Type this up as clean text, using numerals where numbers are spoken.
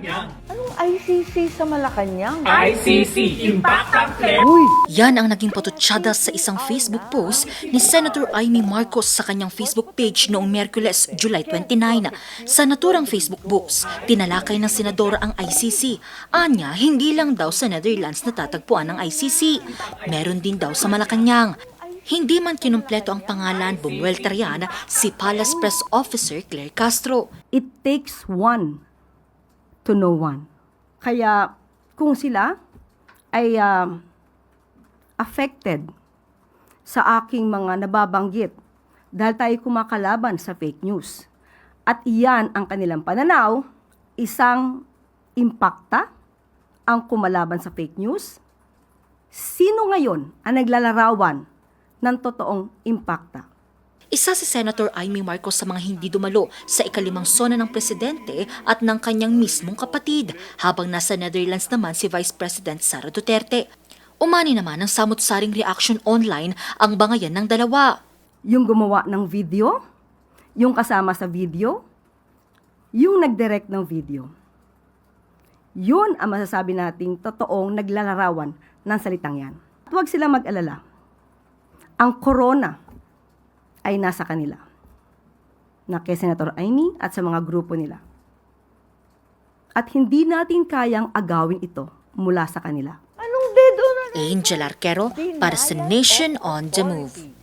Malacanang. Anong ICC sa Malacanang? ICC, Impact ang Clear. Uy! Yan ang naging patutsyada sa isang Facebook post ni Senator Amy Marcos sa kanyang Facebook page noong Miyerkules, July 29. Sa naturang Facebook post, tinalakay ng senadora ang ICC. Anya, hindi lang daw sa Netherlands natatagpuan ang ICC. Meron din daw sa Malacanang. Hindi man kinumpleto ang pangalan, bumuwelta riyan si Palace Press Officer Claire Castro. It takes one to know one. Kaya kung sila ay affected sa aking mga nababanggit dahil tayo kumakalaban sa fake news at iyan ang kanilang pananaw, isang impakta ang kumalaban sa fake news, sino ngayon ang naglalarawan ng totoong impakta? Isa si Senator Amy Marcos sa mga hindi dumalo sa ikalimang sona ng presidente at ng kanyang mismong kapatid, habang nasa Netherlands naman si Vice President Sara Duterte. Umani naman ng samut-saring reaction online ang bangayan ng dalawa. Yung gumawa ng video, yung kasama sa video, yung nag-direct ng video. Yun ang masasabi nating totoong naglalarawan ng salitang yan. At huwag silang mag-alala. Ang corona ay nasa kanila, na kay Senator Amy at sa mga grupo nila. At hindi natin kayang agawin ito mula sa kanila. Anong dead on? Angel Arquero para sa Nation on the Move.